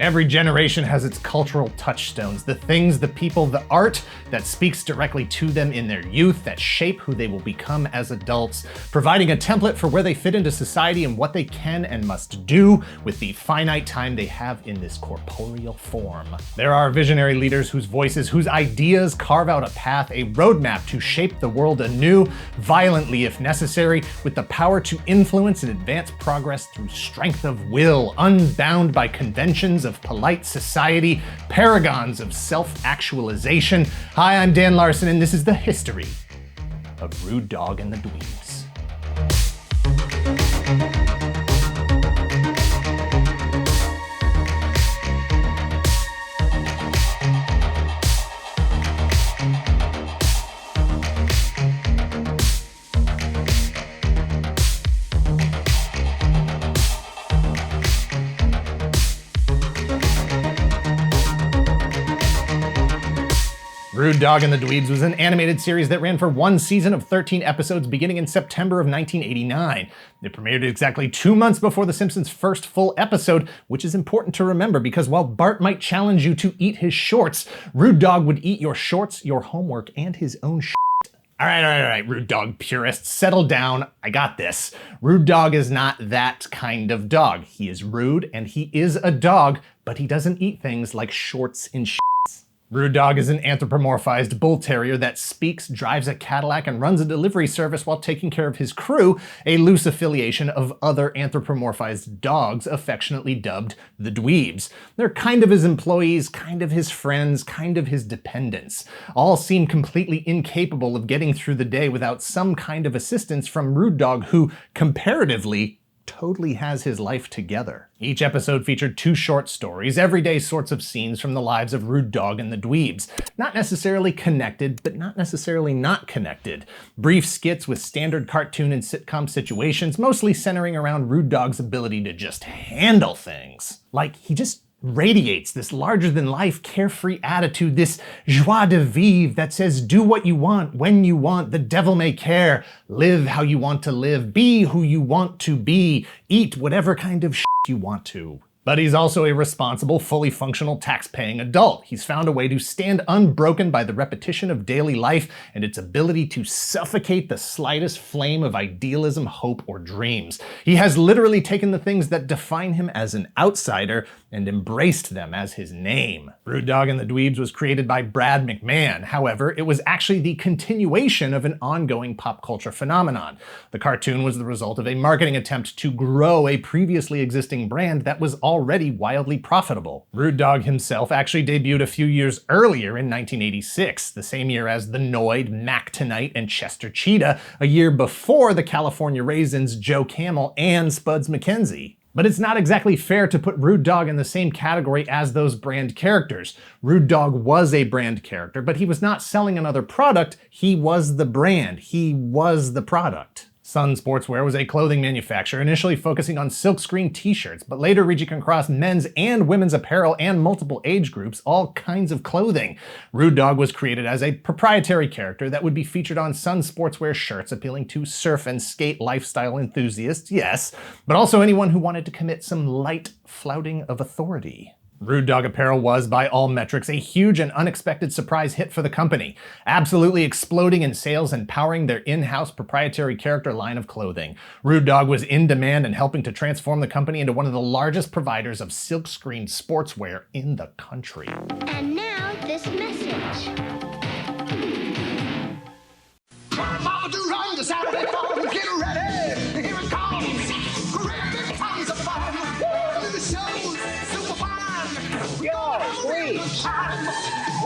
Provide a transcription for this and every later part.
Every generation has its cultural touchstones, the things, the people, the art that speaks directly to them in their youth, that shape who they will become as adults, providing a template for where they fit into society and what they can and must do with the finite time they have in this corporeal form. There are visionary leaders whose voices, whose ideas carve out a path, a roadmap to shape the world anew, violently if necessary, with the power to influence and advance progress through strength of will, unbound by conventions of polite society, paragons of self-actualization. Hi, I'm Dan Larson, and this is the history of Rude Dog and the Dweebs. Rude Dog and the Dweebs was an animated series that ran for one season of 13 episodes beginning in September of 1989. It premiered exactly 2 months before The Simpsons' first full episode, which is important to remember because while Bart might challenge you to eat his shorts, Rude Dog would eat your shorts, your homework, and his own shit. All right, Rude Dog purists, settle down. I got this. Rude Dog is not that kind of dog. He is rude and he is a dog, but he doesn't eat things like shorts and shit. Rude Dog is an anthropomorphized bull terrier that speaks, drives a Cadillac, and runs a delivery service while taking care of his crew, a loose affiliation of other anthropomorphized dogs affectionately dubbed the Dweebs. They're kind of his employees, kind of his friends, kind of his dependents. All seem completely incapable of getting through the day without some kind of assistance from Rude Dog, who, comparatively, totally has his life together. Each episode featured 2 short stories, everyday sorts of scenes from the lives of Rude Dog and the Dweebs. Not necessarily connected, but not necessarily not connected. Brief skits with standard cartoon and sitcom situations, mostly centering around Rude Dog's ability to just handle things. Like, he just radiates this larger-than-life carefree attitude, this joie de vivre that says do what you want, when you want, the devil may care, live how you want to live, be who you want to be, eat whatever kind of shit you want to. But he's also a responsible, fully functional, tax-paying adult. He's found a way to stand unbroken by the repetition of daily life and its ability to suffocate the slightest flame of idealism, hope, or dreams. He has literally taken the things that define him as an outsider and embraced them as his name. Rude Dog and the Dweebs was created by Brad McMahon. However, it was actually the continuation of an ongoing pop culture phenomenon. The cartoon was the result of a marketing attempt to grow a previously existing brand that was already wildly profitable. Rude Dog himself actually debuted a few years earlier in 1986, the same year as the Noid, Mac Tonight, and Chester Cheetah, a year before the California Raisins, Joe Camel, and Spuds MacKenzie. But it's not exactly fair to put Rude Dog in the same category as those brand characters. Rude Dog was a brand character, but he was not selling another product, he was the brand, he was the product. Sun Sportswear was a clothing manufacturer initially focusing on silkscreen t-shirts, but later reaching across men's and women's apparel and multiple age groups, all kinds of clothing. Rude Dog was created as a proprietary character that would be featured on Sun Sportswear shirts appealing to surf and skate lifestyle enthusiasts, yes, but also anyone who wanted to commit some light flouting of authority. Rude Dog apparel was, by all metrics, a huge and unexpected surprise hit for the company, absolutely exploding in sales and powering their in-house proprietary character line of clothing. Rude Dog was in demand and helping to transform the company into one of the largest providers of silkscreen sportswear in the country. And now, this message. Mama do run to Saturday Farm, get ready, here it comes, great tons of fun, the show's super fun. Yo, sweet.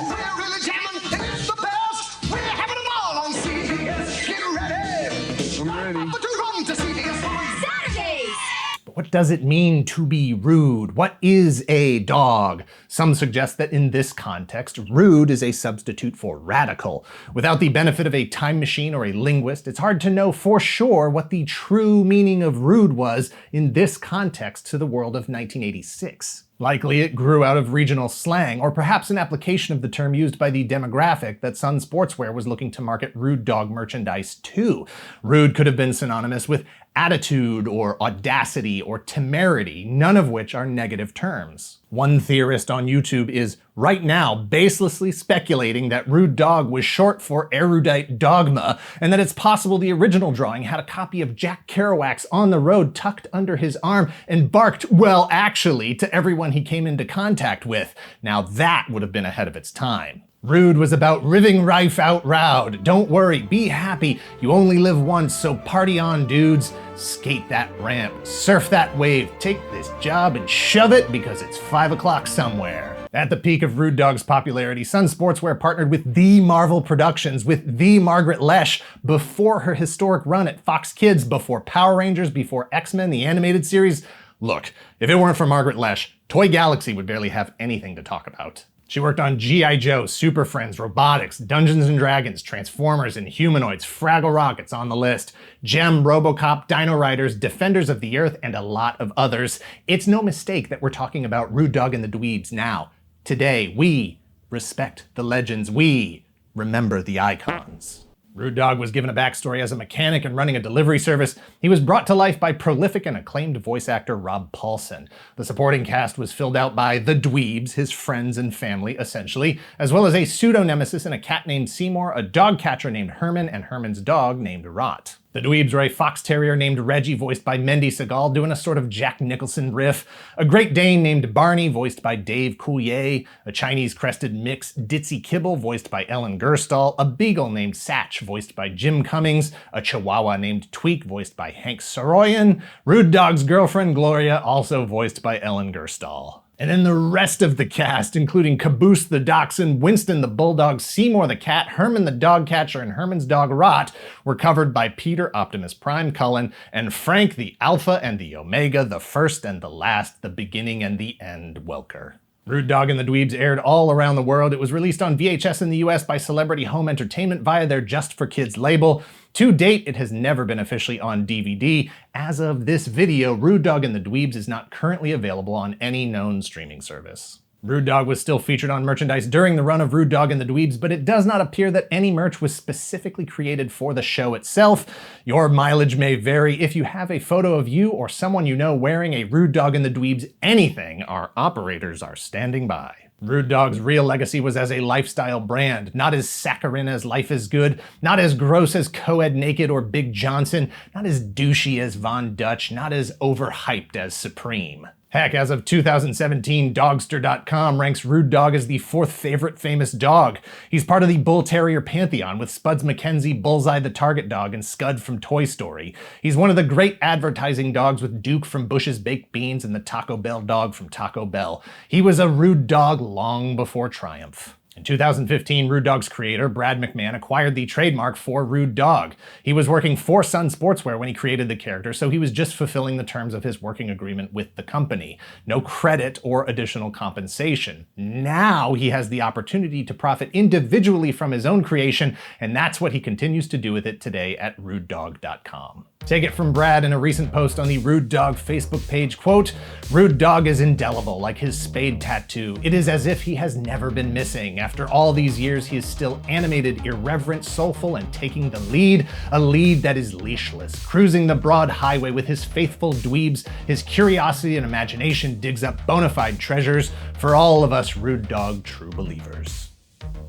We're really jamming, it's the best. We're having it all on CBS. Get ready. I'm ready. But to run to CBS Saturdays! But what does it mean to be rude? What is a dog? Some suggest that in this context, rude is a substitute for radical. Without the benefit of a time machine or a linguist, it's hard to know for sure what the true meaning of rude was in this context to the world of 1986. Likely it grew out of regional slang, or perhaps an application of the term used by the demographic that Sun Sportswear was looking to market Rude Dog merchandise to. Rude could have been synonymous with attitude or audacity or temerity, none of which are negative terms. One theorist on YouTube is right now baselessly speculating that Rude Dog was short for erudite dogma, and that it's possible the original drawing had a copy of Jack Kerouac's On the Road tucked under his arm and barked, well, actually, to everyone he came into contact with. Now that would have been ahead of its time. Rude was about riving rife out loud. Don't worry, be happy, you only live once, so party on, dudes. Skate that ramp, surf that wave, take this job and shove it because it's 5 o'clock somewhere. At the peak of Rude Dog's popularity, Sun Sportswear partnered with the Marvel Productions, with the Margaret Loesch, before her historic run at Fox Kids, before Power Rangers, before X-Men, the animated series. Look, if it weren't for Margaret Loesch, Toy Galaxy would barely have anything to talk about. She worked on G.I. Joe, Super Friends, Robotics, Dungeons & Dragons, Transformers, and Humanoids, Fraggle Rocket's on the list, Gem, RoboCop, Dino Riders, Defenders of the Earth, and a lot of others. It's no mistake that we're talking about Rude Dog and the Dweebs now. Today, we respect the legends. We remember the icons. Rude Dog was given a backstory as a mechanic and running a delivery service. He was brought to life by prolific and acclaimed voice actor Rob Paulsen. The supporting cast was filled out by the Dweebs, his friends and family, essentially, as well as a pseudo-nemesis and a cat named Seymour, a dog catcher named Herman, and Herman's dog named Rot. The Dweebs were a fox terrier named Reggie, voiced by Mendy Segal, doing a sort of Jack Nicholson riff, a Great Dane named Barney, voiced by Dave Coulier, a Chinese crested mix, Ditzy Kibble, voiced by Ellen Gerstal, a Beagle named Satch, voiced by Jim Cummings, a Chihuahua named Tweak, voiced by Hank Soroyan, Rude Dog's girlfriend Gloria, also voiced by Ellen Gerstal. And then the rest of the cast, including Caboose the Dachshund, Winston the Bulldog, Seymour the Cat, Herman the Dog Catcher, and Herman's dog Rot, were covered by Peter Optimus Prime Cullen, and Frank the Alpha and the Omega, the first and the last, the beginning and the end Welker. Rude Dog and the Dweebs aired all around the world. It was released on VHS in the US by Celebrity Home Entertainment via their Just for Kids label. To date, it has never been officially on DVD. As of this video, Rude Dog and the Dweebs is not currently available on any known streaming service. Rude Dog was still featured on merchandise during the run of Rude Dog and the Dweebs, but it does not appear that any merch was specifically created for the show itself. Your mileage may vary. If you have a photo of you or someone you know wearing a Rude Dog and the Dweebs anything, our operators are standing by. Rude Dog's real legacy was as a lifestyle brand, not as saccharine as Life is Good, not as gross as Coed Naked or Big Johnson, not as douchey as Von Dutch, not as overhyped as Supreme. Heck, as of 2017, Dogster.com ranks Rude Dog as the 4th favorite famous dog. He's part of the Bull Terrier pantheon with Spuds MacKenzie, Bullseye the Target Dog, and Scud from Toy Story. He's one of the great advertising dogs with Duke from Bush's Baked Beans and the Taco Bell dog from Taco Bell. He was a Rude Dog long before Triumph. In 2015, Rude Dog's creator, Brad McMahon, acquired the trademark for Rude Dog. He was working for Sun Sportswear when he created the character, so he was just fulfilling the terms of his working agreement with the company. No credit or additional compensation. Now he has the opportunity to profit individually from his own creation, and that's what he continues to do with it today at rudedog.com. Take it from Brad in a recent post on the Rude Dog Facebook page, quote, "Rude Dog is indelible, like his spade tattoo. It is as if he has never been missing. After all these years, he is still animated, irreverent, soulful, and taking the lead, a lead that is leashless. Cruising the broad highway with his faithful dweebs, his curiosity and imagination digs up bona fide treasures for all of us Rude Dog true believers."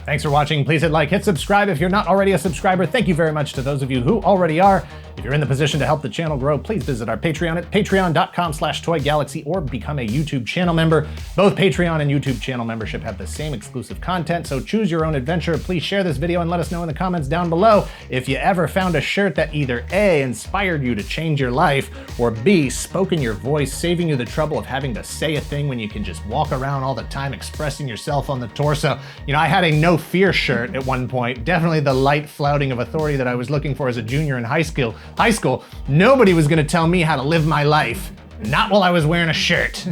Thanks for watching. Please hit like, hit subscribe if you're not already a subscriber. Thank you very much to those of you who already are. If you're in the position to help the channel grow, please visit our Patreon at patreon.com/toygalaxy or become a YouTube channel member. Both Patreon and YouTube channel membership have the same exclusive content, so choose your own adventure. Please share this video and let us know in the comments down below if you ever found a shirt that either A, inspired you to change your life, or B, spoke in your voice, saving you the trouble of having to say a thing when you can just walk around all the time expressing yourself on the torso. You know, I had a No Fear shirt at one point, definitely the light flouting of authority that I was looking for as a junior in high school. Nobody was gonna tell me how to live my life. Not while I was wearing a shirt.